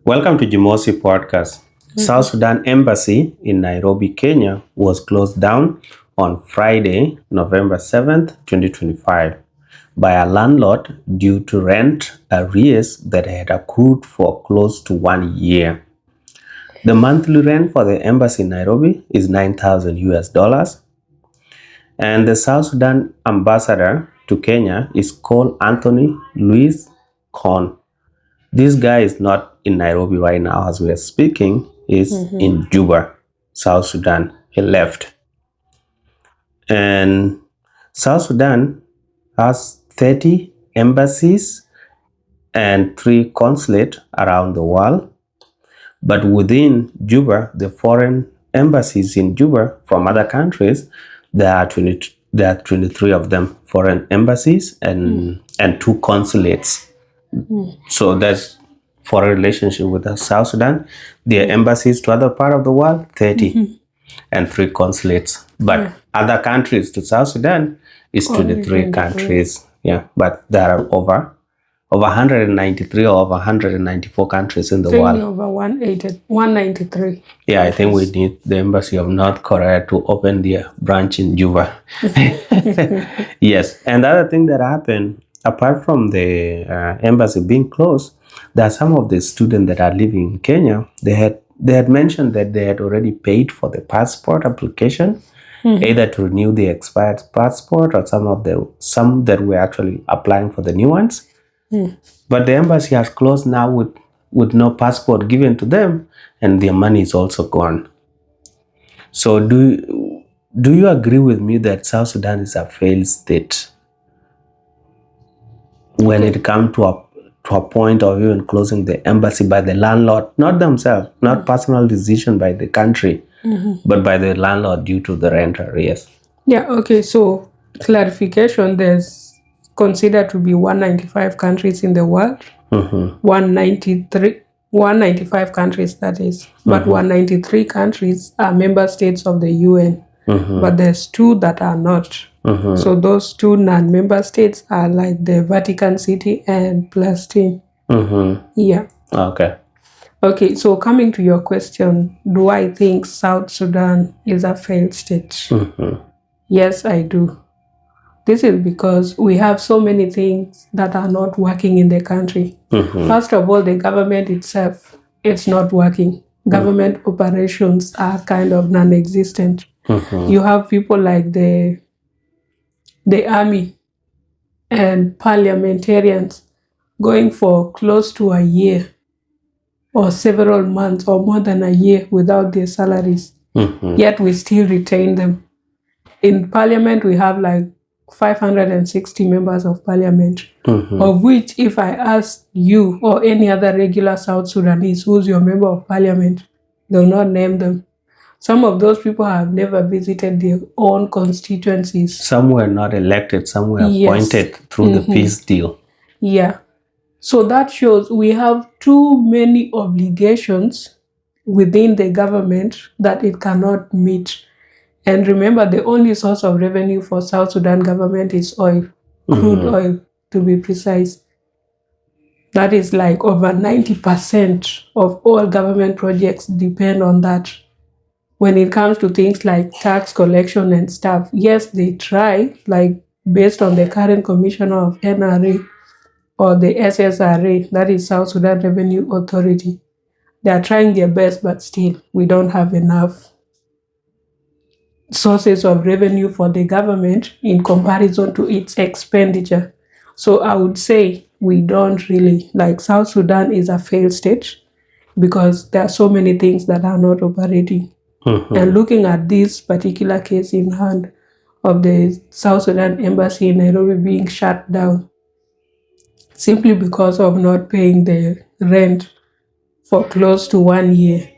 Welcome to Jimosi podcast. South Sudan Embassy in Nairobi, Kenya was closed down on Friday, November 7th, 2025 by a landlord due to rent arrears that had accrued for close to 1 year. The monthly rent for the embassy in Nairobi is $9,000 and the South Sudan ambassador to Kenya is called Louis Kon. This guy is not in Nairobi right now as we are speaking. He's in Juba, South Sudan. He left. And South Sudan has 30 embassies and 3 consulates around the world. But within Juba, the foreign embassies in Juba from other countries, there are 23 of them, foreign embassies and 2 consulates. So that's foreign relationship with the South Sudan. Their embassies to other part of the world, 30 and 3 consulates. But other countries to South Sudan is 23 countries. Yeah, but there are over 193 or over 194 countries in the world. Over 193. Yeah, I think we need the embassy of North Korea to open their branch in Juba. Yes, and the other thing that happened, apart from the embassy being closed, there are some of the students that are living in Kenya. They had mentioned that they had already paid for the passport application, either to renew the expired passport or some that were actually applying for the new ones. But the embassy has closed now with no passport given to them, and their money is also gone. So do you agree with me that South Sudan is a failed state when it comes to a point of even closing the embassy by the landlord, not themselves, not personal decision by the country, but by the landlord due to the rent arrears? Yeah, okay, so clarification, there's considered to be 195 countries in the world. 195 countries, that is. But 193 countries are member states of the UN. But there's 2 that are not. So those 2 non-member states are like the Vatican City and Palestine. Yeah. Okay, so coming to your question, do I think South Sudan is a failed state? Yes, I do. This is because we have so many things that are not working in the country. First of all, the government itself, it's not working. Government operations are kind of non-existent. You have people like the army and parliamentarians going for close to a year or several months or more than a year without their salaries. Yet we still retain them. In parliament, we have like 560 members of parliament, of which if I ask you or any other regular South Sudanese who's your member of parliament, they'll not name them. Some of those people have never visited their own constituencies. Some were not elected, some were appointed through the peace deal. Yeah. So that shows we have too many obligations within the government that it cannot meet. And remember, the only source of revenue for South Sudan government is oil, crude oil to be precise. That is like over 90% of all government projects depend on that. When it comes to things like tax collection and stuff, yes, they try, like based on the current commissioner of NRA or the SSRA, that is South Sudan Revenue Authority. They are trying their best, but still, we don't have enough sources of revenue for the government in comparison to its expenditure. So I would say we don't really, like South Sudan is a failed state because there are so many things that are not operating. And looking at this particular case in hand of the South Sudan embassy in Nairobi being shut down simply because of not paying the rent for close to 1 year.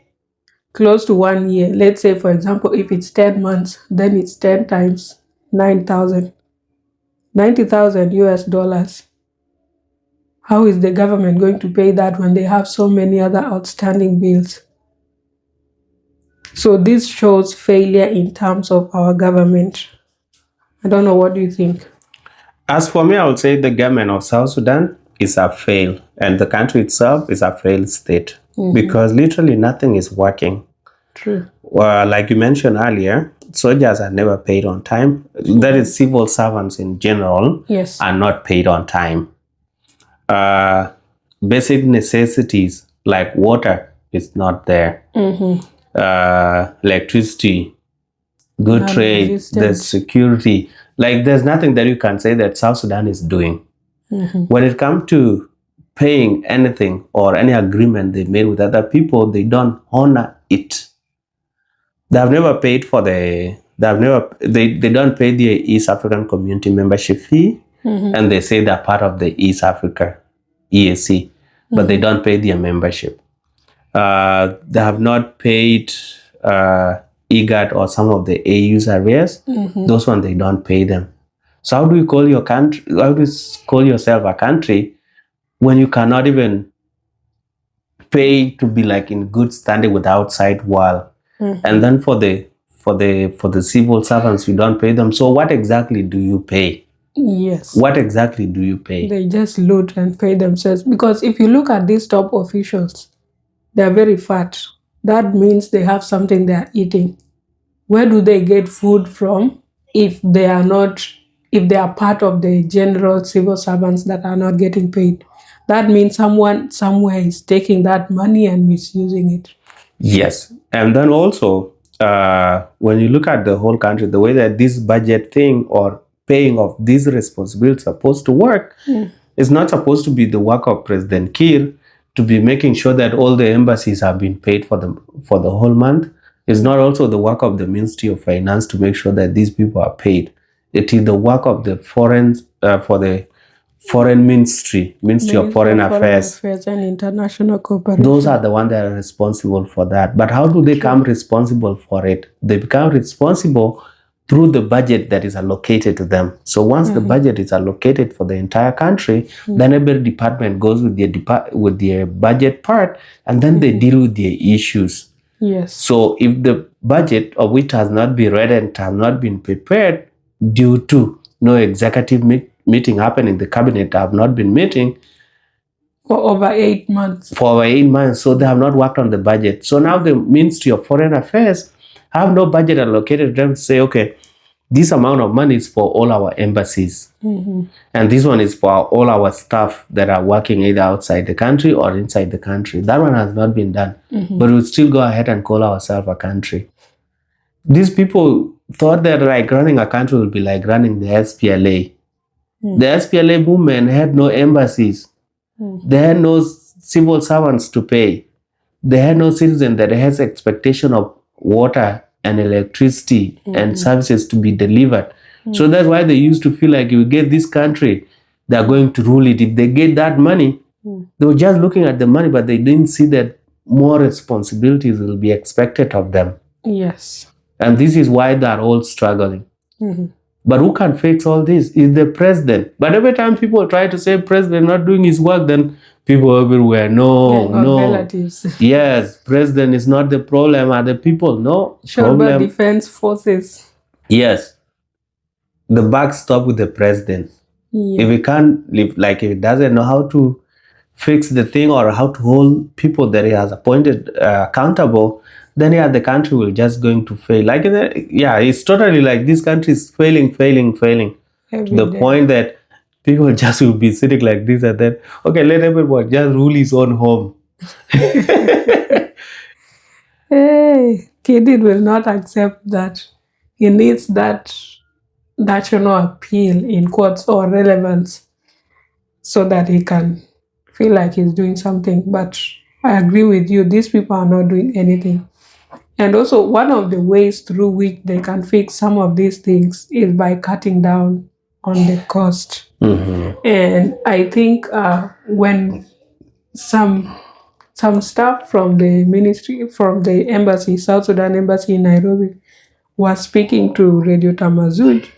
Close to 1 year. Let's say, for example, if it's 10 months, then it's 10 times 9,000. $90,000. How is the government going to pay that when they have so many other outstanding bills? So this shows failure in terms of our government. I don't know, what do you think? As for me, I would say the government of South Sudan is a fail, and the country itself is a failed state. because literally nothing is working. True. Like you mentioned earlier, soldiers are never paid on time. That is, civil servants in general Yes. are not paid on time. Basic necessities like water is not there. Electricity, good trade, Non-existent. there's security. Like there's nothing that you can say that South Sudan is doing. When it comes to paying anything or any agreement they made with other people, they don't honor it. They have never paid for they don't pay the East African Community membership fee, and they say they're part of the East Africa EAC, but they don't pay their membership. They have not paid IGAT or some of the AU's arrears. Those ones they don't pay them. So how do you call your country? How do you call yourself a country when you cannot even pay to be like in good standing with the outside world? And then for the civil servants, you don't pay them. So what exactly do you pay? Yes. What exactly do you pay? They just loot and pay themselves. Because if you look at these top officials, they're very fat. That means they have something they're eating. Where do they get food from if they are part of the general civil servants that are not getting paid? That means someone somewhere is taking that money and misusing it. Yes. And then also, when you look at the whole country, the way that this budget thing or paying of these responsibilities supposed to work is not supposed to be the work of President Kiir to be making sure that all the embassies have been paid for the whole month. It's not also the work of the Ministry of Finance to make sure that these people are paid. It is the work of the Foreign Ministry of Foreign Affairs and International Cooperation. Those are the ones that are responsible for that. But how do they become responsible for it? They become responsible through the budget that is allocated to them. So once the budget is allocated for the entire country, then every department goes with their budget part, and then they deal with their issues. Yes. So if the budget of which has not been read and has not been prepared due to no executive meeting happening, the cabinet have not been meeting for over 8 months. So they have not worked on the budget. So now the Ministry of Foreign Affairs have no budget allocated to them to say, okay, this amount of money is for all our embassies. And this one is for all our staff that are working either outside the country or inside the country. That one has not been done. But we still go ahead and call ourselves a country. These people thought that like running a country would be like running the SPLA. The SPLA movement had no embassies. They had no civil servants to pay. They had no citizen that has expectation of water and electricity and services to be delivered. So that's why they used to feel like if you get this country, they're going to rule it. If they get that money, they were just looking at the money, but they didn't see that more responsibilities will be expected of them. Yes. And this is why they're all struggling. But who can fix all this? Is the president. But every time people try to say president not doing his work, then people everywhere, no. Relatives. Yes, president is not the problem, are the people. No. Problem. Defense forces. Yes. The buck stop with the president. Yeah. If he can't live, like if he doesn't know how to fix the thing or how to hold people that he has appointed accountable, then the country will just going to fail. Like, it's totally like this country is failing. Every to the day. Point that people just will be sitting like this and then, okay, let everyone just rule his own home. Hey, Kidid will not accept that. He needs that national appeal in courts or relevance so that he can feel like he's doing something. But I agree with you, these people are not doing anything. And also, one of the ways through which they can fix some of these things is by cutting down on the cost. And I think when some staff from the ministry, from the embassy, South Sudan embassy in Nairobi, was speaking to Radio Tamazuj,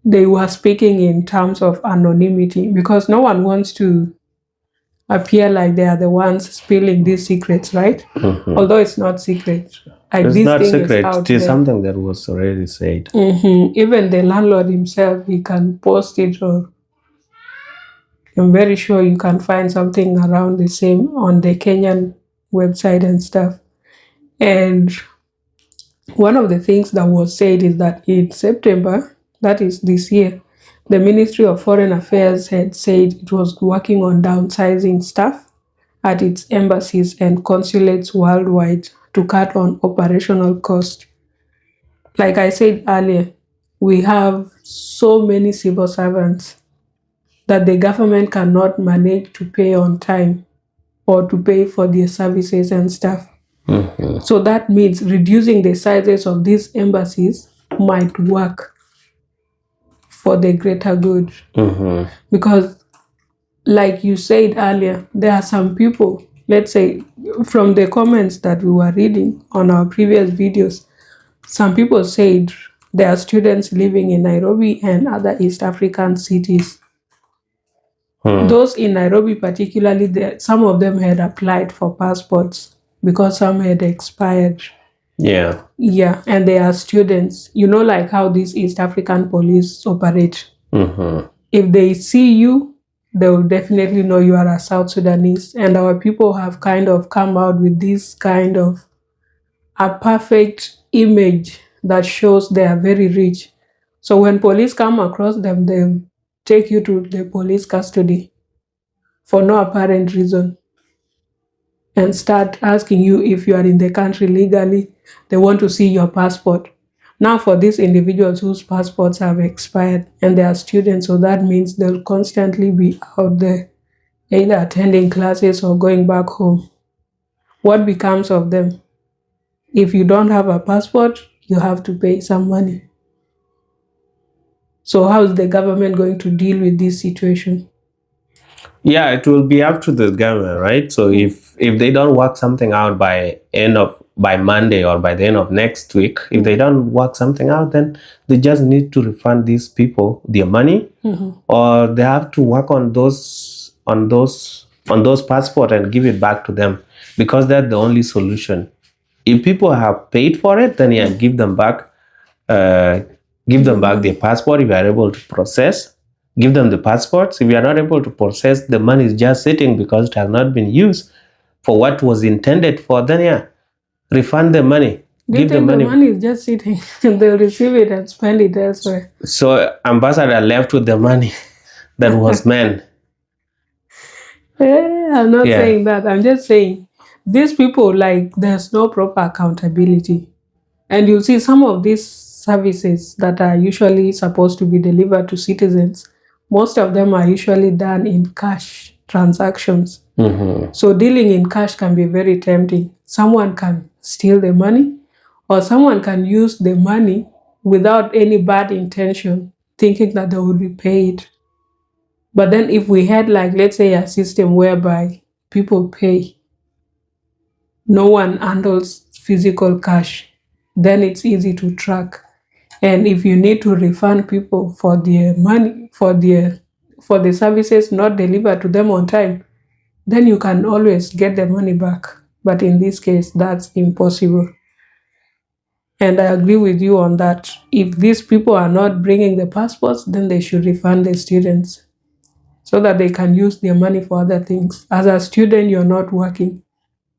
they were speaking in terms of anonymity because no one wants to appear like they are the ones spilling these secrets, right? Although it's not secret. Like it's this not thing secret. Is out it is there. Something that was already said. Even the landlord himself, he can post it, or I'm very sure you can find something around the same on the Kenyan website and stuff. And one of the things that was said is that in September, that is this year, the Ministry of Foreign Affairs had said it was working on downsizing staff at its embassies and consulates worldwide to cut on operational costs. Like I said earlier, we have so many civil servants that the government cannot manage to pay on time or to pay for their services and stuff. So that means reducing the sizes of these embassies might work for the greater good. Because, like you said earlier, there are some people, let's say, from the comments that we were reading on our previous videos, some people said there are students living in Nairobi and other East African cities. Those in Nairobi particularly, some of them had applied for passports because some had expired. Yeah. Yeah, and they are students. You know, like how these East African police operate. If they see you, they will definitely know you are a South Sudanese. And our people have kind of come out with this kind of a perfect image that shows they are very rich. So when police come across them, they take you to the police custody for no apparent reason and start asking you if you are in the country legally. They want to see your passport. Now, for these individuals whose passports have expired and they are students, so that means they'll constantly be out there, either attending classes or going back home. What becomes of them? If you don't have a passport, you have to pay some money. So how is the government going to deal with this situation? Yeah, it will be up to the government, right? So if they don't work something out by Monday or by the end of next week, if they don't work something out, then they just need to refund these people their money, or they have to work on those passport and give it back to them, because that's the only solution. If people have paid for it, then yeah, give them back. Give them back their passport if you are able to process. Give them the passports. If you are not able to process, the money is just sitting because it has not been used for what was intended for, then yeah, refund the money. Give them money. The money is just sitting. They'll receive it and spend it elsewhere. So ambassador left with the money that was meant. I'm not saying that. I'm just saying these people, like, there's no proper accountability. And you'll see some of these services that are usually supposed to be delivered to citizens, most of them are usually done in cash transactions. So dealing in cash can be very tempting. Someone can steal the money, or someone can use the money without any bad intention, thinking that they will be paid. But then if we had, like, let's say, a system whereby people pay, no one handles physical cash, then it's easy to track. And if you need to refund people for their money, for the services not delivered to them on time, then you can always get the money back. But in this case, that's impossible. And I agree with you on that. If these people are not bringing the passports, then they should refund the students so that they can use their money for other things. As a student, you're not working,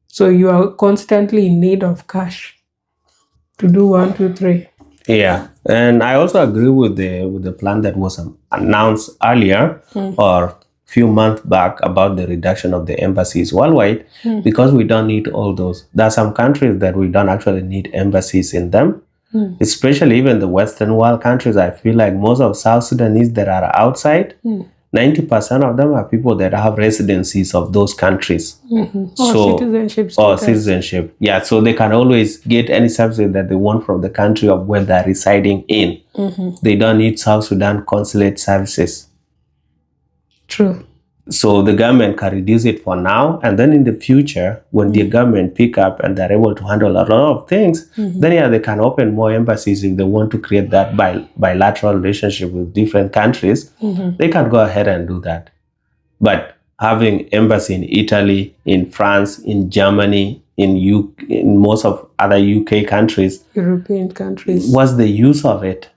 so you are constantly in need of cash to do 1, 2, 3. Yeah, and I also agree with the plan that was announced earlier or few months back about the reduction of the embassies worldwide, because we don't need all those. There are some countries that we don't actually need embassies in them, especially even the Western world countries. I feel like most of South Sudanese that are outside, 90% of them are people that have residencies of those countries. Or citizenship status. Or citizenship. Yeah, so they can always get any subsidy that they want from the country of where they're residing in. They don't need South Sudan consulate services. True. So the government can reduce it for now, and then in the future, when the government pick up and they're able to handle a lot of things, then yeah, they can open more embassies if they want to create that bilateral relationship with different countries. They can go ahead and do that. But having embassy in Italy, in France, in Germany, in most of other UK countries, European countries, what's the use of it?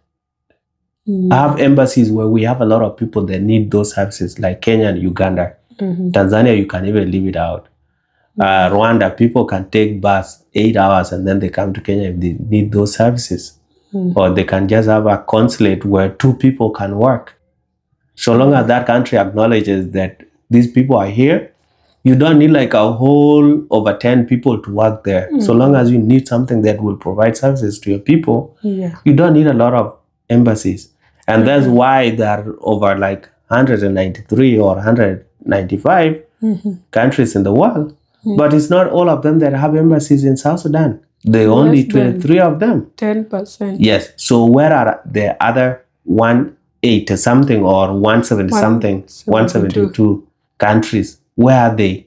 I have embassies where we have a lot of people that need those services, like Kenya and Uganda. Tanzania, you can even leave it out. Rwanda, people can take bus 8 hours and then they come to Kenya if they need those services. Or they can just have a consulate where 2 people can work. So long as that country acknowledges that these people are here, you don't need like a whole over 10 people to work there. So long as you need something that will provide services to your people, you don't need a lot of embassies. And that's why there are over like 193 or 195 countries in the world. But it's not all of them that have embassies in South Sudan. There are only 23 of them. 10%. Yes. So where are the other 180 something or 170 something, 172 countries? Where are they?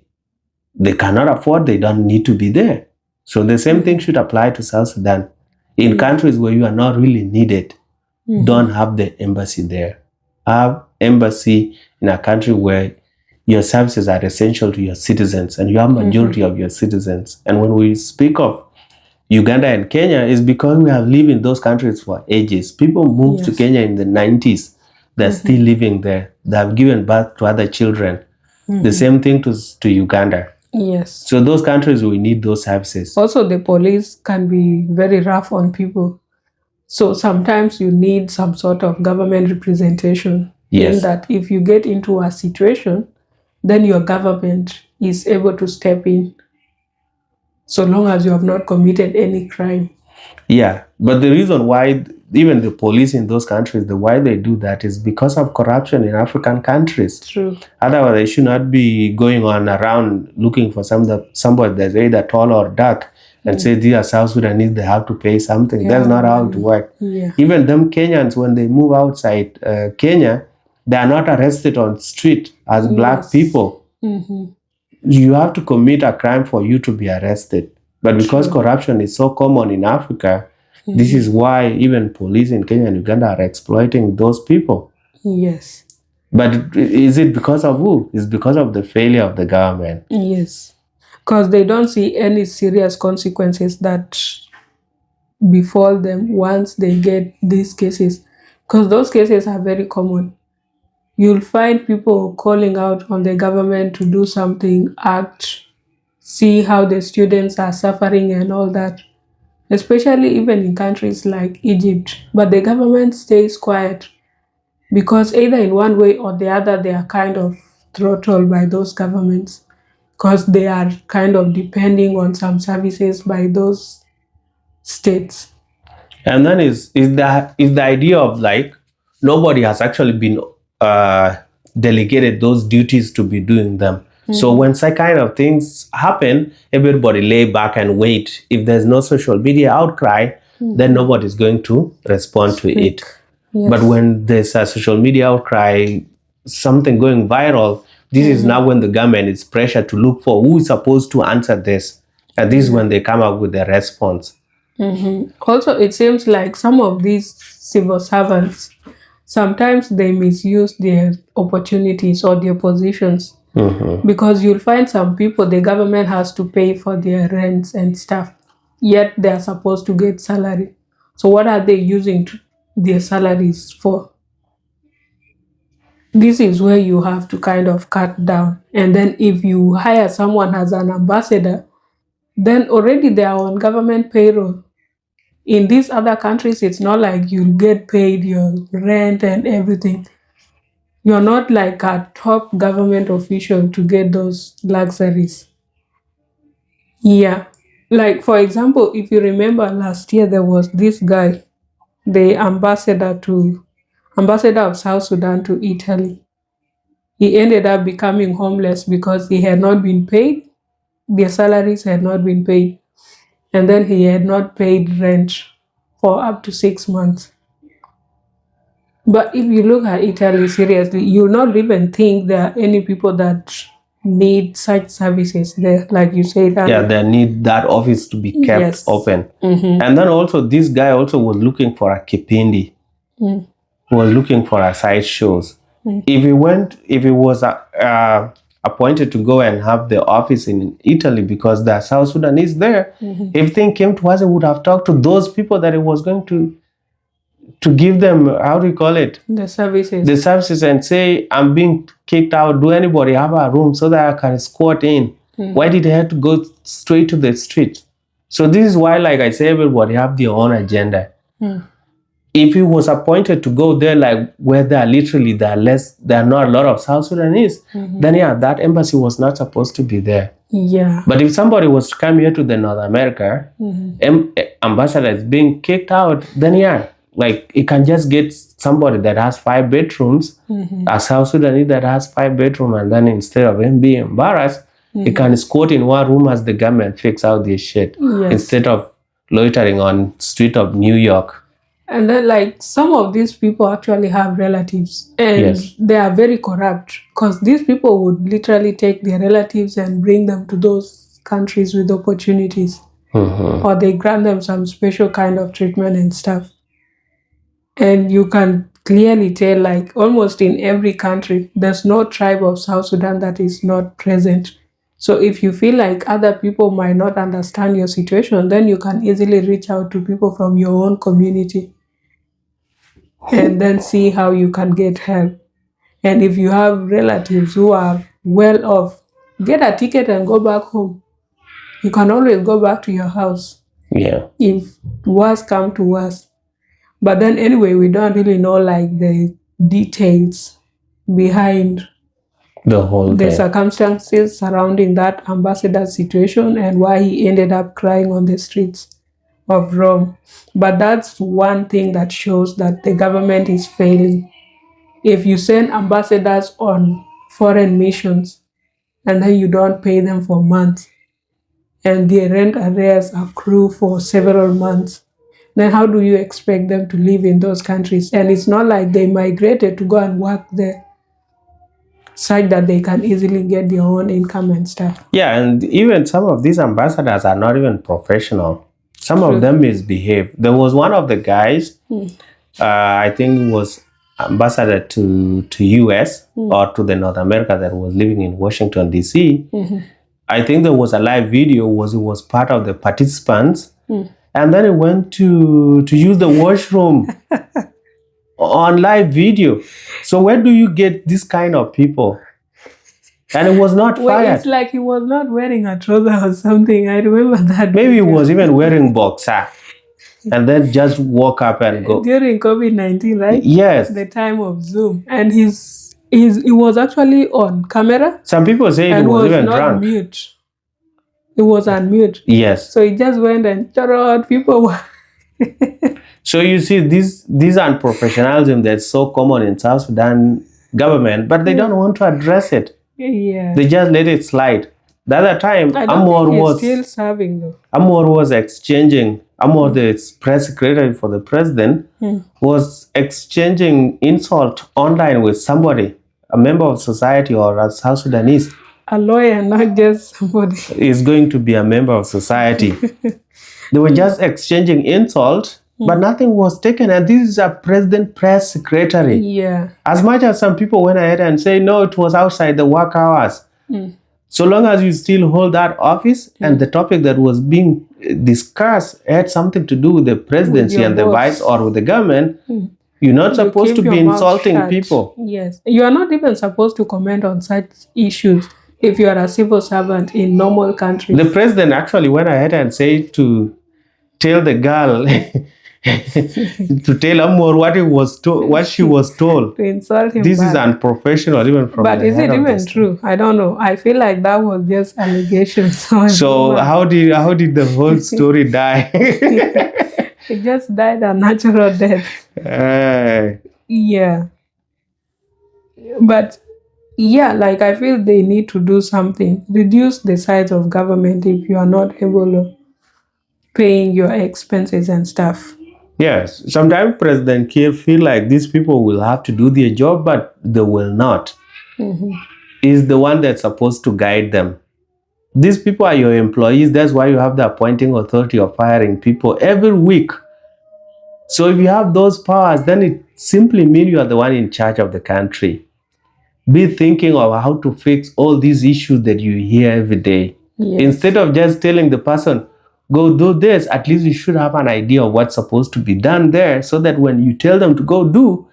They cannot afford, they don't need to be there. So the same thing should apply to South Sudan. In countries where you are not really needed, don't have the embassy there. Have embassy in a country where your services are essential to your citizens and you have majority of your citizens. And when we speak of Uganda and Kenya, it's because we have lived in those countries for ages. People moved to Kenya in the 90s. They're still living there. They have given birth to other children. The same thing to Uganda. Yes. So those countries, we need those services. Also, the police can be very rough on people. So sometimes you need some sort of government representation. Yes. In that if you get into a situation, then your government is able to step in so long as you have not committed any crime. Yeah, but the reason why even the police in those countries, the why they do that is because of corruption in African countries. True. Otherwise, they should not be going on around looking for somebody that's either tall or dark and say these are South Sudanese, they have to pay something. That's not how it works. Yeah. Even them Kenyans, when they move outside Kenya, they are not arrested on street as black people. You have to commit a crime for you to be arrested. But because corruption is so common in Africa, this is why even police in Kenya and Uganda are exploiting those people. Yes. But is it because of who? It's because of the failure of the government. Yes. Because they don't see any serious consequences that befall them once they get these cases. Because those cases are very common. You'll find people calling out on the government to do something, act, see how the students are suffering and all that, especially even in countries like Egypt. But the government stays quiet because either in one way or the other, they are kind of throttled by those governments because they are kind of depending on some services by those states. And then is the idea of like nobody has actually been delegated those duties to be doing them. So when such kind of things happen, everybody lay back and wait. If there's no social media outcry, then nobody's going to respond to it. Yes. But when there's a social media outcry, something going viral, this is now when the government is pressured to look for who is supposed to answer this. And this is when they come up with their response. Also, it seems like some of these civil servants, sometimes they misuse their opportunities or their positions. Because you'll find some people, the government has to pay for their rents and stuff, yet they're supposed to get salary. So what are they using their salaries for? This is where you have to kind of cut down. And then if you hire someone as an ambassador, then already they are on government payroll. In these other countries, it's not like you'll get paid your rent and everything. You're not like a top government official to get those luxuries. Yeah. Like, for example, if you remember last year, there was this guy, the ambassador of South Sudan to Italy. He ended up becoming homeless because he had not been paid. Their salaries had not been paid. And then he had not paid rent for up to 6 months. But if you look at Italy seriously, you'll not even think there are any people that need such services there, like you said. Yeah, they need that office to be kept open. And then also, this guy also was looking for a kipindi. He was looking for a side shows. If he was appointed to go and have the office in Italy because the South Sudanese there, if things came to us, he would have talked to those people that he was going to give them, how do you call it? The services. The services, and say, I'm being kicked out. Do anybody have a room so that I can squat in? Why did he have to go straight to the street? So this is why, like I say, everybody have their own agenda. If he was appointed to go there, like where there are not a lot of South Sudanese, then yeah, that embassy was not supposed to be there. Yeah. But if somebody was to come here to the North America, ambassador is being kicked out, then yeah, like it can just get somebody that has 5 bedrooms, a South Sudanese that has 5 bedrooms, and then instead of him being embarrassed, he can squat in one room as the government fix out this shit instead of loitering on street of New York. And then, like, some of these people actually have relatives, and they are very corrupt, because these people would literally take their relatives and bring them to those countries with opportunities, or they grant them some special kind of treatment and stuff. And you can clearly tell, like, almost in every country, there's no tribe of South Sudan that is not present. So if you feel like other people might not understand your situation, then you can easily reach out to people from your own community and then see how you can get help. And if you have relatives who are well off, get a ticket and go back home. You can always go back to your house. Yeah. If worse come to worse. But then anyway, we don't really know like the details behind the circumstances surrounding that ambassador's situation and why he ended up crying on the streets of Rome. But that's one thing that shows that the government is failing. If you send ambassadors on foreign missions and then you don't pay them for months and their rent arrears accrue for several months, then how do you expect them to live in those countries? And it's not like they migrated to go and work there, such that they can easily get their own income and stuff. Yeah, and even some of these ambassadors are not even professional. Some of them misbehave. There was one of the guys, I think it was ambassador to US or to the North America that was living in Washington, D.C. I think there was a live video, he was part of the participants, and then he went to use the washroom on live video. So where do you get this kind of people? And it was not fired. It's like he was not wearing a trouser or something. I remember that. Maybe he was even wearing boxer and then just walk up and go. During COVID-19, right? Yes. The time of Zoom. And he was actually on camera. Some people say he was even drunk. Mute. He was on mute. Yes. So he just went and shouted people. So you see, this unprofessionalism that's so common in South Sudan government, but they don't want to address it. Yeah. They just let it slide. The other time, Amor was still serving though. Amor was exchanging. Amor, the press secretary for the president, was exchanging insult online with somebody, a member of society or a South Sudanese. A lawyer, not just somebody. Is going to be a member of society. They were just exchanging insult, but nothing was taken. And this is a president press secretary. Yeah. As much as some people went ahead and say, no, it was outside the work hours. So long as you still hold that office and the topic that was being discussed had something to do with the presidency and the vice or with the government, you're not supposed to be insulting people. Yes. You are not even supposed to comment on such issues if you are a civil servant in normal countries. The president actually went ahead and said to tell the girl to tell Amor what she was told. To insult him. This is unprofessional, even from. But is it even true? I don't know. I feel like that was just allegations. So how did the whole story die? It just died a natural death. Yeah. But yeah, like I feel they need to do something. Reduce the size of government if you are not able to paying your expenses and stuff. Yes, sometimes President Kiir feel like these people will have to do their job, but they will not. He's the one that's supposed to guide them. These people are your employees. That's why you have the appointing authority of firing people every week. So if you have those powers, then it simply means you are the one in charge of the country. Be thinking of how to fix all these issues that you hear every day. Yes. Instead of just telling the person, go do this, at least you should have an idea of what's supposed to be done there, so that when you tell them to go do,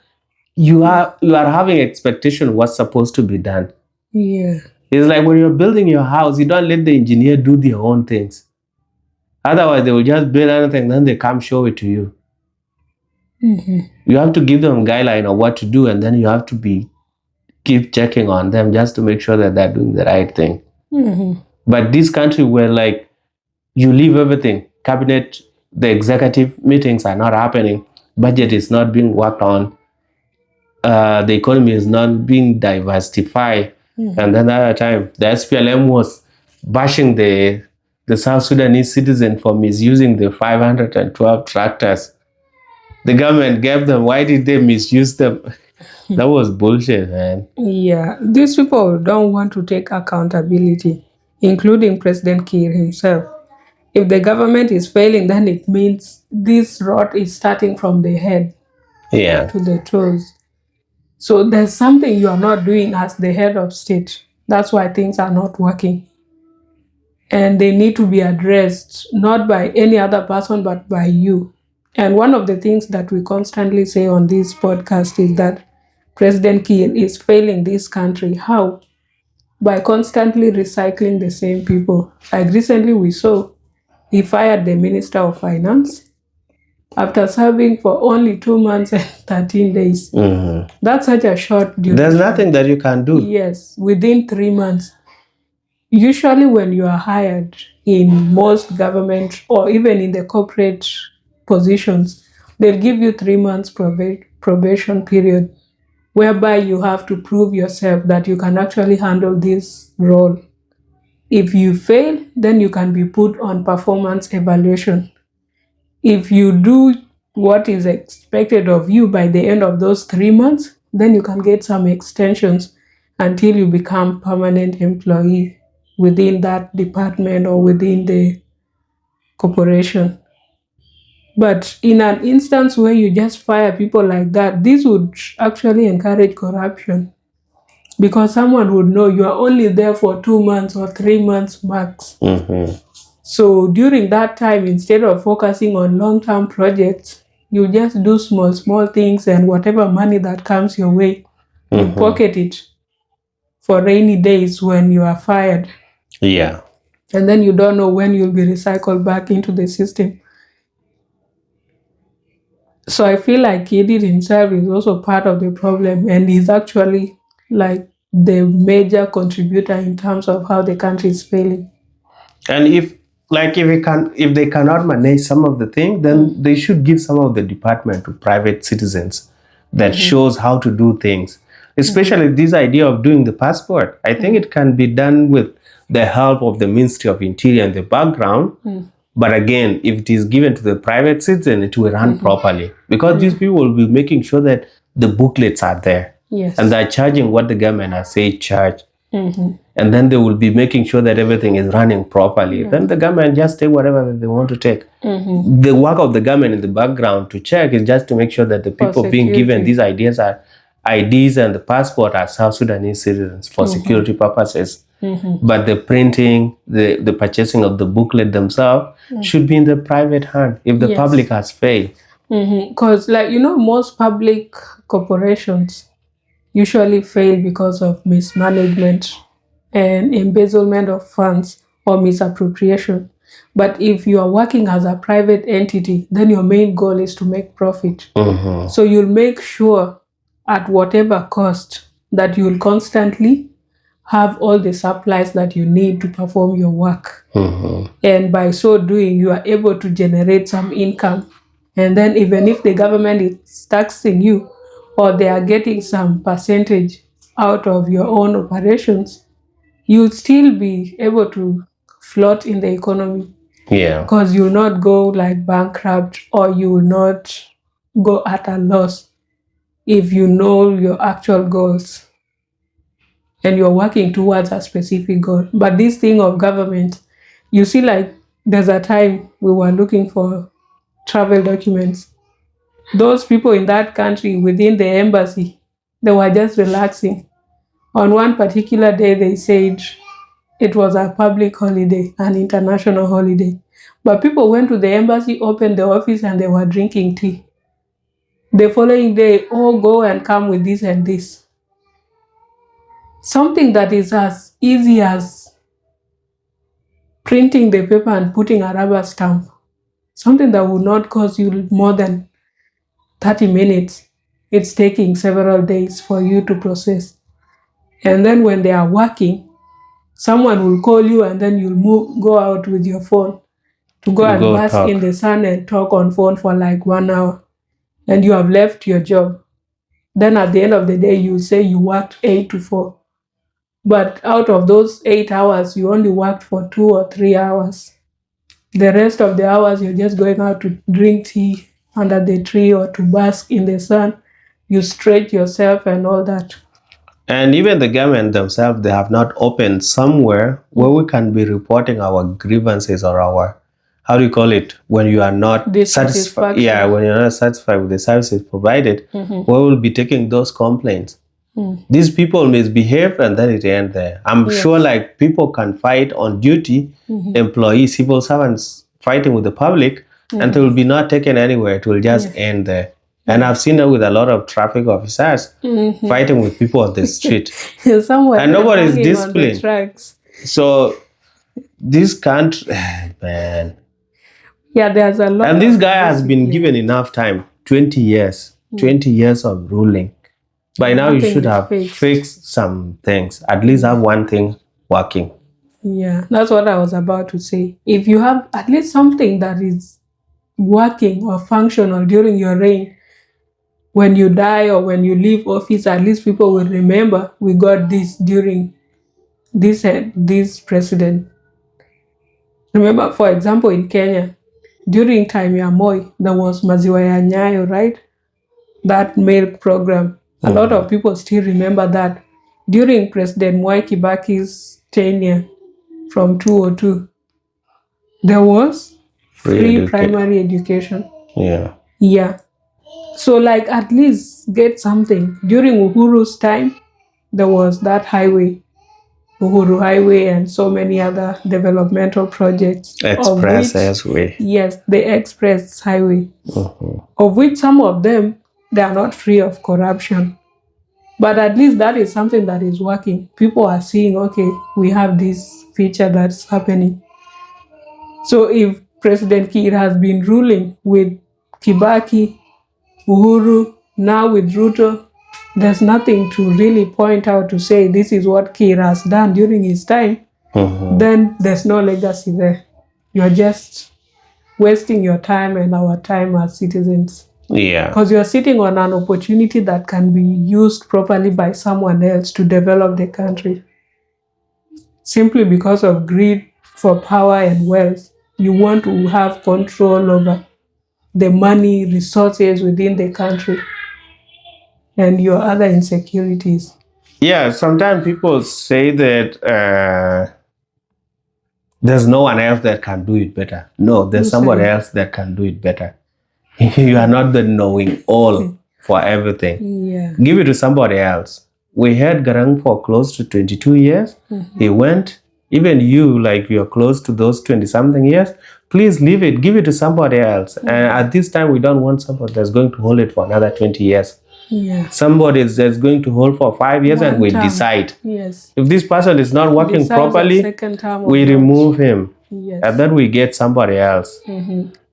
you are having expectation of what's supposed to be done. Yeah. It's like when you're building your house, you don't let the engineer do their own things. Otherwise, they will just build anything, then they come show it to you. You have to give them a guideline of what to do, and then you have to keep checking on them just to make sure that they're doing the right thing. But this country where like you leave everything, cabinet, the executive meetings are not happening, budget is not being worked on, the economy is not being diversified. And then at that time, the SPLM was bashing the South Sudanese citizen for misusing the 512 tractors. The government gave them. Why did they misuse them? That was bullshit, man. Yeah, these people don't want to take accountability, including President Kiir himself. If the government is failing, then it means this rot is starting from the head to the toes. So there's something you are not doing as the head of state. That's why things are not working. And they need to be addressed, not by any other person, but by you. And one of the things that we constantly say on this podcast is that President Kiir is failing this country. How? By constantly recycling the same people. Like recently we saw, he fired the Minister of Finance after serving for only 2 months and 13 days. That's such a short duration. There's nothing that you can do. Yes, within 3 months. Usually when you are hired in most government or even in the corporate positions, they'll give you 3 months probation period, whereby you have to prove yourself that you can actually handle this role. If you fail, then you can be put on performance evaluation. If you do what is expected of you by the end of those 3 months, then you can get some extensions until you become permanent employee within that department or within the corporation. But in an instance where you just fire people like that, this would actually encourage corruption, because someone would know you are only there for 2 months or 3 months max. So during that time, instead of focusing on long-term projects, you just do small things, and whatever money that comes your way, you pocket it for rainy days when you are fired. Yeah. And then you don't know when you'll be recycled back into the system. So I feel like Kidid himself is also part of the problem, and he's actually like the major contributor in terms of how the country is failing. And if they cannot manage some of the things, then they should give some of the department to private citizens that shows how to do things. Especially this idea of doing the passport. I think it can be done with the help of the Ministry of Interior in the background. But again, if it is given to the private citizen, it will run properly. Because these people will be making sure that the booklets are there. Yes. And they're charging what the government has said charge. And then they will be making sure that everything is running properly. Then the government just take whatever they want to take. The work of the government in the background to check is just to make sure that the people being given these IDs and the passport are South Sudanese citizens for security purposes. But the printing, the purchasing of the booklet themselves should be in the private hand if the public has failed. Because most public corporations usually fail because of mismanagement and embezzlement of funds or misappropriation. But if you are working as a private entity, then your main goal is to make profit. So you'll make sure at whatever cost that you'll constantly have all the supplies that you need to perform your work. And by so doing, you are able to generate some income. And then even if the government is taxing you, or they are getting some percentage out of your own operations, you'll still be able to float in the economy. Yeah. Because you'll not go like bankrupt, or you will not go at a loss if you know your actual goals and you're working towards a specific goal. But this thing of government, you see, like there's a time we were looking for travel documents. Those people in that country within the embassy, they were just relaxing. On one particular day, they said it was a public holiday, an international holiday. But people went to the embassy, opened the office, and they were drinking tea. The following day, go and come with this and this. something that is as easy as printing the paper and putting a rubber stamp, something that would not cost you more than 30 minutes, it's taking several days for you to process. And then when they are working, someone will call you and then you'll go out with your phone to go and bask in the sun and talk on phone for like 1 hour. And you have left your job. Then at the end of the day, you say you worked 8 to 4. But out of those 8 hours, you only worked for 2 or 3 hours. The rest of the hours, you're just going out to drink tea under the tree or to bask in the sun. You stretch yourself and all that. And even the government themselves, they have not opened somewhere where we can be reporting our grievances or our, how do you call it, when you are not satisfied. Yeah, when you're not satisfied with the services provided, where we'll be taking those complaints. These people misbehave and then it ends there. I'm sure like people can fight on duty, employees, civil servants fighting with the public, and it will be not taken anywhere. It will just end there. And I've seen that with a lot of traffic officers fighting with people on the street. And nobody is disciplined. So this country, man. Yeah, there's a lot. And this guy has been given enough time, 20 years, 20 years of ruling. By now you should have fixed some things, at least have one thing working. Yeah, that's what I was about to say. If you have at least something that is working or functional during your reign, when you die or when you leave office, at least people will remember we got this during this president. Remember, for example, in Kenya, during time ya Moi, there was Maziwa ya Nyayo, right? That milk program. A lot of people still remember that. During President Mwai Kibaki's tenure from 2002, there was free primary education. Yeah. So like at least get something. During Uhuru's time, there was that highway, Uhuru Highway, and so many other developmental projects. Expressway. Yes, the Express Highway. Of which some of them, they are not free of corruption. But at least that is something that is working. People are seeing, okay, we have this feature that's happening. So if President Kiir has been ruling with Kibaki, Uhuru, now with Ruto, there's nothing to really point out to say this is what Kiir has done during his time, then there's no legacy there. You're just wasting your time and our time as citizens. Yeah. Because you're sitting on an opportunity that can be used properly by someone else to develop the country. Simply because of greed for power and wealth, you want to have control over the money, resources within the country, and your other insecurities. Yeah, sometimes people say that there's no one else that can do it better. No, there's somebody else that can do it better. You are not the knowing all for everything. Yeah. Give it to somebody else. We had Garang for close to 22 years. He went. Even you, like you're close to those 20-something years, please leave it. Give it to somebody else. And at this time, we don't want somebody that's going to hold it for another 20 years. Yeah. Somebody that's going to hold for 5 years and we decide. Yes. If this person is not working properly, we remove him. Yes. And then we get somebody else.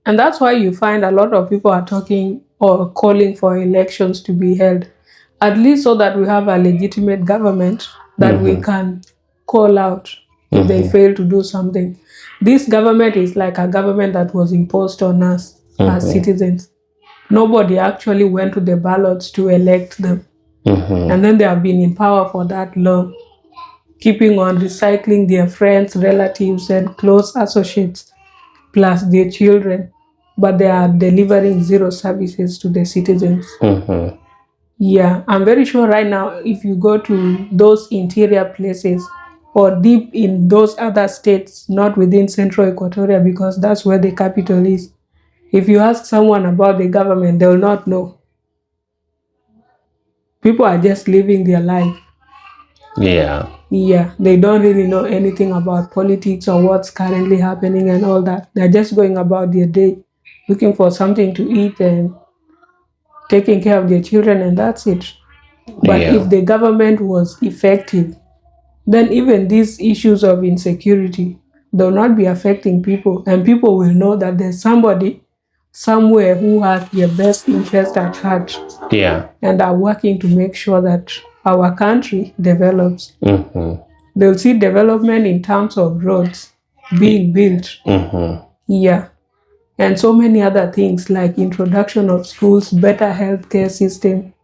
And that's why you find a lot of people are talking or calling for elections to be held, at least so that we have a legitimate government that we can call out if they fail to do something. This government is like a government that was imposed on us as citizens. Nobody actually went to the ballots to elect them. And then they have been in power for that long, keeping on recycling their friends, relatives, and close associates, plus their children. But they are delivering zero services to the citizens. Yeah, I'm very sure right now, if you go to those interior places or deep in those other states, not within Central Equatoria, because that's where the capital is, if you ask someone about the government, they will not know. People are just living their life. Yeah, they don't really know anything about politics or what's currently happening and all that. They're just going about their day, looking for something to eat and taking care of their children, and that's it. But if the government was effective, then even these issues of insecurity, they'll not be affecting people, and people will know that there's somebody somewhere who has their best interest at heart. Yeah. And are working to make sure that our country develops. Mm-hmm. They'll see development in terms of roads being built. Mm-hmm. Yeah. And so many other things like introduction of schools, better healthcare system,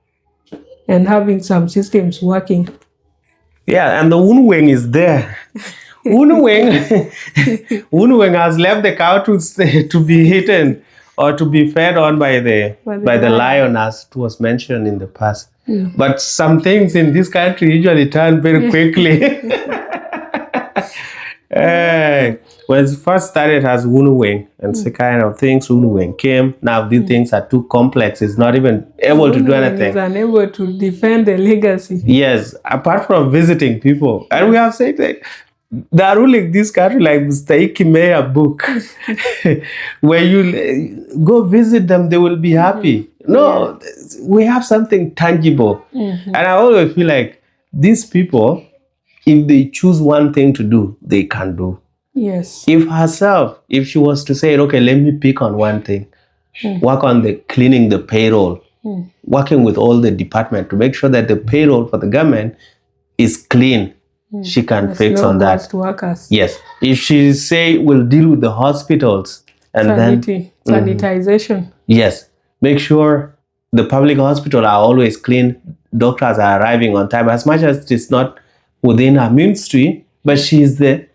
and having some systems working. Yeah, and the Unweng is there. Unweng has left the cow to be eaten or to be fed on by the lion, as it was mentioned in the past. But some things in this country usually turn very quickly. When it first started as Unweng and the kind of things, Unweng came. Now these things are too complex. It's not even able to do anything. It's unable to defend the legacy. Yes, apart from visiting people. And we have said that they are ruling this country like Mr. Ikimeya book. Where you go visit them, they will be happy. No, we have something tangible. And I always feel like these people, if they choose one thing to do, they can do. Yes. If she was to say, okay, let me pick on one thing, work on the cleaning the payroll, working with all the department to make sure that the payroll for the government is clean. She can fix on that. Workers. Yes. If she say we'll deal with the hospitals and sanitization. Yes. Make sure the public hospital are always clean. Doctors are arriving on time. As much as it's not within her ministry, but she's the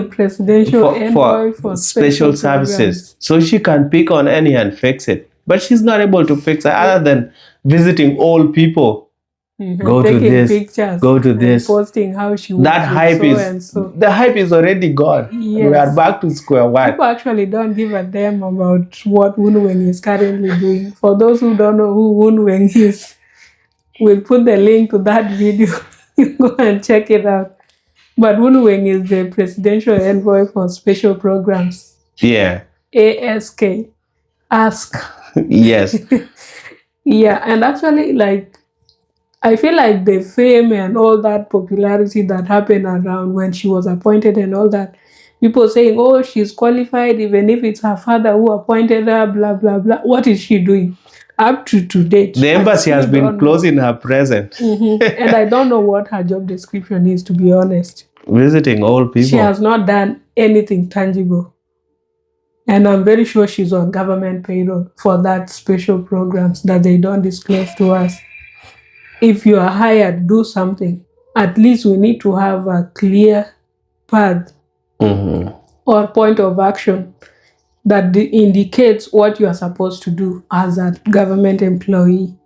presidential envoy for special services. Programs. So she can pick on any and fix it. But she's not able to fix it other than visiting old people. Go to this, pictures, go to this, posting how she was. That hype the hype is already gone. Yes. We are back to square one. People actually don't give a damn about what Unweng is currently doing. For those who don't know who Unweng is, we'll put the link to that video. Go and check it out. But Unweng is the presidential envoy for special programs. Yeah. ASK. Ask. Yes. Yeah, and actually, like, I feel like the fame and all that popularity that happened around when she was appointed and all that, people saying, oh, she's qualified, even if it's her father who appointed her, blah, blah, blah. What is she doing? Up to date. The embassy has been closing her present. And I don't know what her job description is, to be honest. Visiting old people. She has not done anything tangible. And I'm very sure she's on government payroll for that special programs that they don't disclose to us. If you are hired, do something. At least we need to have a clear path or point of action that indicates what you are supposed to do as a government employee.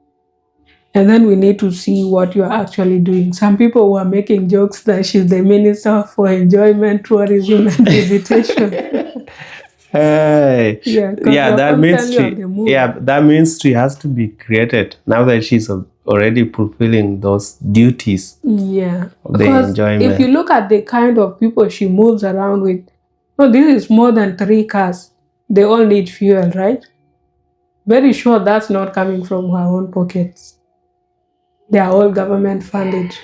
And then we need to see what you are actually doing. Some people were making jokes that she's the minister for enjoyment, tourism, and visitation. Hey. That ministry has to be created now that she's already fulfilling those duties. Yeah. The enjoyment. If you look at the kind of people she moves around with, this is more than 3 cars. They all need fuel, right? Very sure that's not coming from her own pockets. They are all government funded.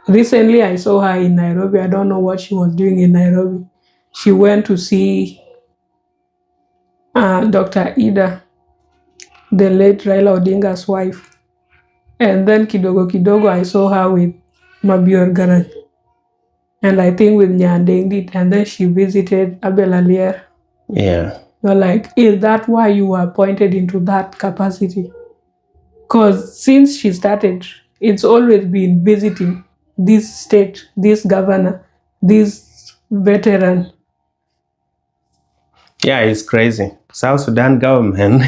Recently, I saw her in Nairobi. I don't know what she was doing in Nairobi. She went to see Dr. Ida, the late Raila Odinga's wife. And then kidogo, I saw her with Mabior Garang. And I think with Nyandengit. And then she visited Abel Alier. Yeah. You're like, is that why you were appointed into that capacity? Because since she started, it's always been visiting this state, this governor, this veteran. Yeah, it's crazy. South Sudan government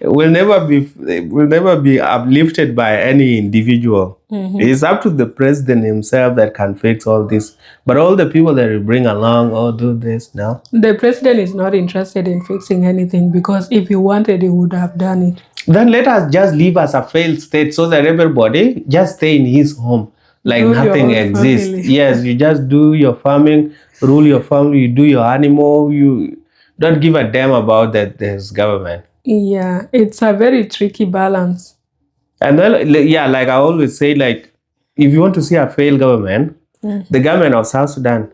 will never be uplifted by any individual. It's up to the president himself that can fix all this. But all the people that you bring along, do this now. The president is not interested in fixing anything because if he wanted, he would have done it. Then let us just live as a failed state so that everybody just stay in his home. Like nothing exists. Family. Yes, you just do your farming, rule your family, you do your animal, you don't give a damn about that there's government. Yeah, it's a very tricky balance. And then, like I always say, like, if you want to see a failed government, the government of South Sudan,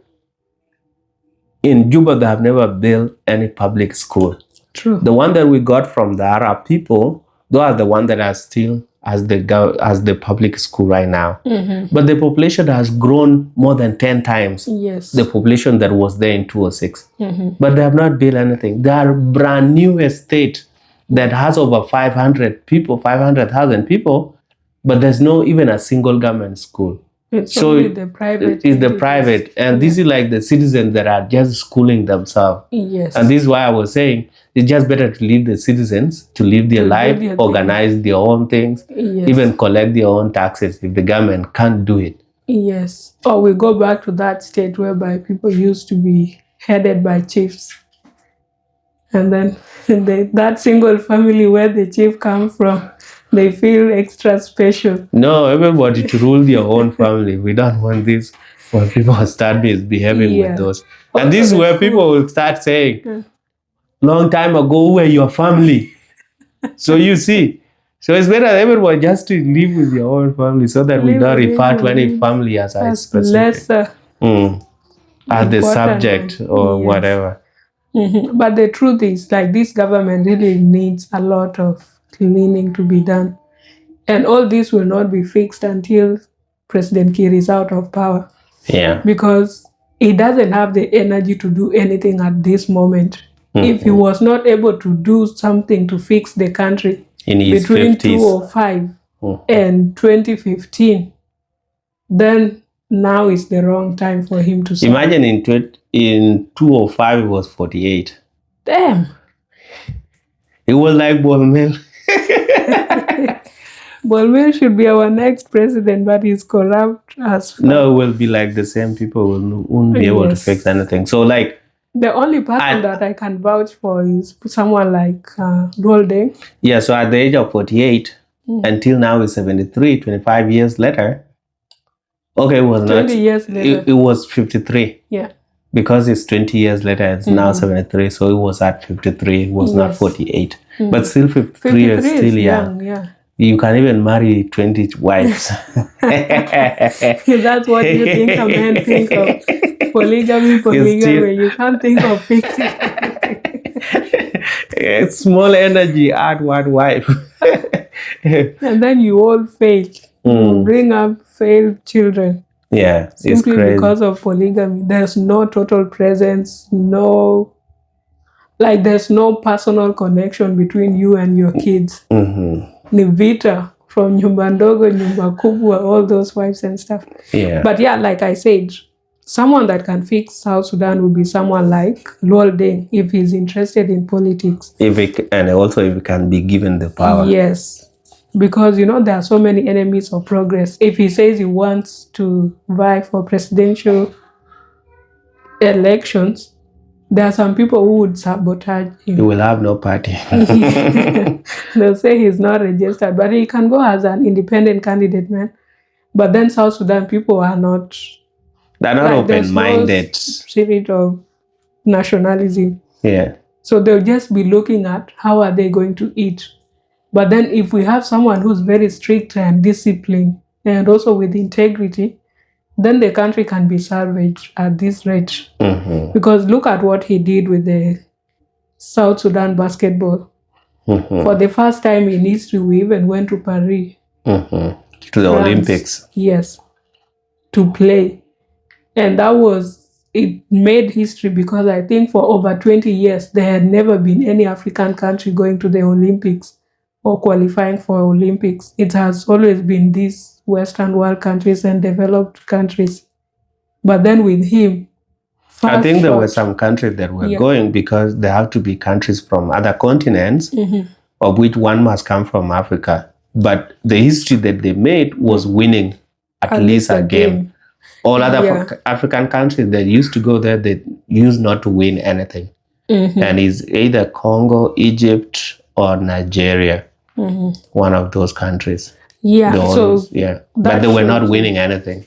in Juba, they have never built any public school. True. The one that we got from the Arab people, those are the ones that are still as the public school right now. But the population has grown more than 10 times the population that was there in 2006. But they have not built anything. They are a brand new estate that has over 500,000 people, but there's no even a single government school. It's only the private. It's the private. And this is like the citizens that are just schooling themselves. Yes. And this is why I was saying it's just better to leave the citizens to live their life, organize their own things, even collect their own taxes if the government can't do it. Yes. Or we go back to that state whereby people used to be headed by chiefs. And then that single family where the chief comes from, they feel extra special. No, everybody to rule their own family. We don't want this when people start misbehaving with those. And this is where people will start saying, long time ago, who were your family? So you see, so it's better everyone just to live with your own family so that we don't refer to any family as a specific. As the subject or whatever. But the truth is, like, this government really needs a lot of cleaning to be done. And all this will not be fixed until President Kiir is out of power. Yeah. Because he doesn't have the energy to do anything at this moment. If he was not able to do something to fix the country in his between 50s. 2005 and 2015, then now is the wrong time for him to start. Imagine in 2005 it was 48. Damn. It was like Bolmel. Bolmel should be our next president, but he's corrupt as fuck. No, it will be like the same people won't be able to fix anything. So like the only person that I can vouch for is someone like Golden. Yeah, so at the age of 48 until now is 73, 25 years later. Okay, it was 20 years later. It was 53. Yeah. Because it's 20 years later, it's now 73. So it was at 53. It was not 48. But still 53 is still young. Yeah. You can even marry 20 wives. That's what you think a man think of. Polygamy. You can't think of fixing. Small energy, add one wife. And then you all fail. You bring up failed children. Yeah, simply because of polygamy. There's no total presence, there's no personal connection between you and your kids. Nivita from Nyumba Ndogo, Nyumba Kubwa, all those wives and stuff. Yeah. But yeah, like I said, someone that can fix South Sudan would be someone like Louis Kon if he's interested in politics. If he can be given the power. Yes. Because, there are so many enemies of progress. If he says he wants to vie for presidential elections, there are some people who would sabotage him. He will have no party. They'll say he's not registered, but he can go as an independent candidate, man. But then South Sudan people are not... They're not open-minded. There's no spirit of nationalism. Yeah. So they'll just be looking at how are they going to eat. But then if we have someone who's very strict and disciplined and also with integrity, then the country can be salvaged at this rate. Because look at what he did with the South Sudan basketball. For the first time in history, we even went to Paris. To the Olympics. Yes. To play. And it made history because I think for over 20 years, there had never been any African country going to the Olympics or qualifying for Olympics. It has always been these Western world countries and developed countries. But then with him, I think there were some countries that were going because there have to be countries from other continents, of which one must come from Africa. But the history that they made was winning at least a game. All other African countries that used to go there, they used not to win anything. And it's either Congo, Egypt, or Nigeria. One of those countries. Yeah. But they were not winning anything.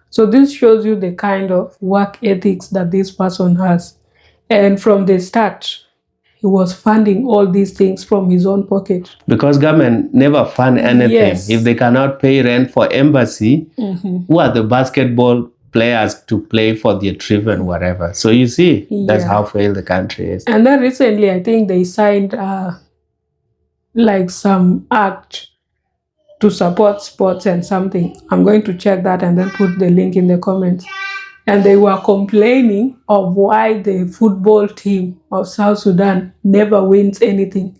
So this shows you the kind of work ethics that this person has. And from the start, he was funding all these things from his own pocket. Because government never fund anything. Yes. If they cannot pay rent for embassy, who are the basketball players to play for their trip and whatever? So you see, that's how failed the country is. And then recently, I think they signed like some act to support sports and something. I'm going to check that and then put the link in the comments. And they were complaining of why the football team of South Sudan never wins anything,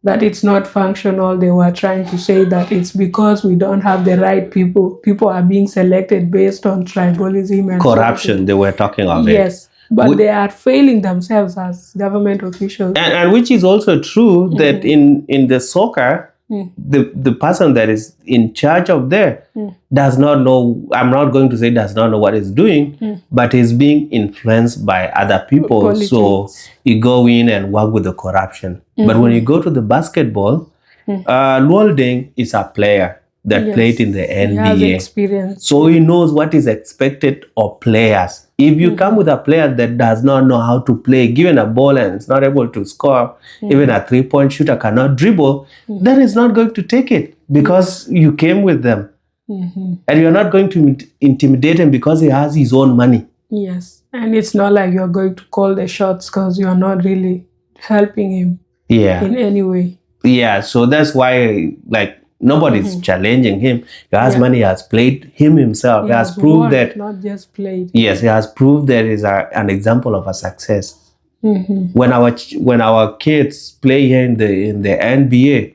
that it's not functional. They were trying to say that it's because we don't have the right people. People are being selected based on tribalism and corruption. They were talking of it. Yes, but they are failing themselves as government officials. And which is also true that in the soccer, the person that is in charge of there does not know, I'm not going to say does not know what he's doing, but is being influenced by other people. Politics. So you go in and work with the corruption. But when you go to the basketball, Luoldeng is a player that played in the NBA. He has experience. So he knows what is expected of players. If you come with a player that does not know how to play, given a ball and is not able to score, even a 3-point shooter cannot dribble, then it's not going to take it because you came with them. And you're not going to intimidate him because he has his own money. Yes. And it's not like you're going to call the shots because you're not really helping him in any way. Yeah, so that's why, like, nobody's challenging him. He has money, he has played him himself. He has proved that. Not just played. Yes, he has proved that he's an example of a success. When our kids play here in the NBA,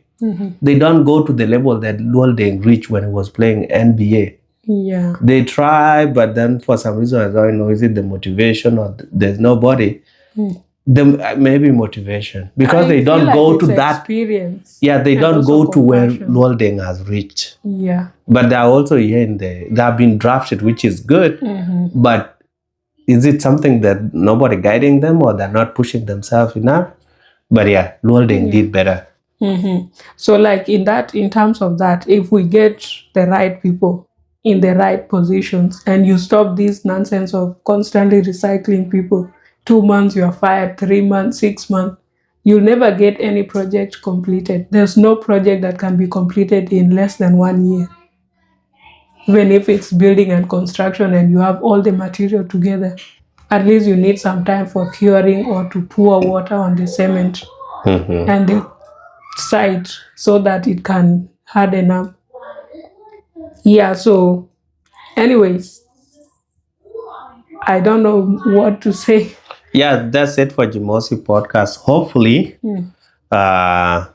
they don't go to the level that Luoldeng reached when he was playing NBA. Yeah. They try, but then for some reason, I don't know, is it the motivation or there's nobody? Maybe motivation, because they don't go to that experience. Yeah, they don't go to where Luoldeng has reached. Yeah, but they are also here they have been drafted, which is good. But is it something that nobody guiding them, or they're not pushing themselves enough? But yeah, Luoldeng did better. So, like in terms of that, if we get the right people in the right positions, and you stop this nonsense of constantly recycling people. 2 months you are fired, 3 months, 6 months. You'll never get any project completed. There's no project that can be completed in less than 1 year. Even if it's building and construction and you have all the material together, at least you need some time for curing or to pour water on the cement and the site so that it can harden up. Yeah, so anyways, I don't know what to say. Yeah, that's it for Jimosi podcast. Hopefully, the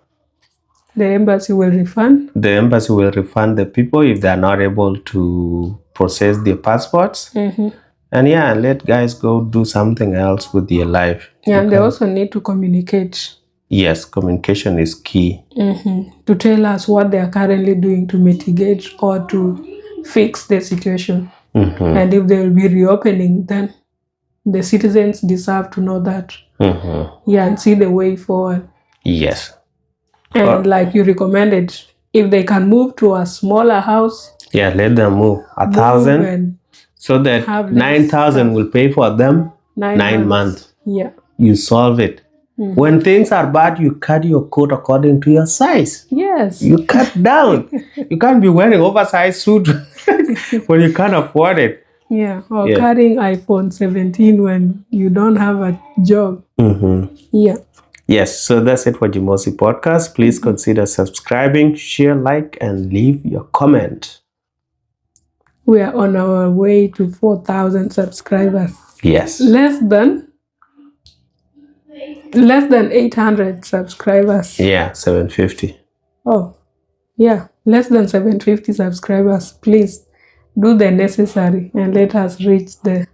embassy will refund. The embassy will refund the people if they are not able to process their passports. And yeah, let guys go do something else with their life. Yeah, and they also need to communicate. Yes, communication is key. To tell us what they are currently doing to mitigate or to fix the situation. And if they will be reopening, then the citizens deserve to know that. Yeah, and see the way forward. Yes. And like you recommended, if they can move to a smaller house. Yeah, let them move. 1,000. So that 9,000 will pay for them 9 months. Yeah. You solve it. When things are bad, you cut your coat according to your size. Yes. You cut down. You can't be wearing oversized suit when you can't afford it. Yeah, or carrying iPhone 17 when you don't have a job. Yeah. Yes, so that's it for Jimosi podcast. Please consider subscribing, share, like, and leave your comment. We are on our way to 4,000 subscribers. Yes. Less than 800 subscribers. Yeah, 750. Oh, yeah, less than 750 subscribers. Please do the necessary and let us reach the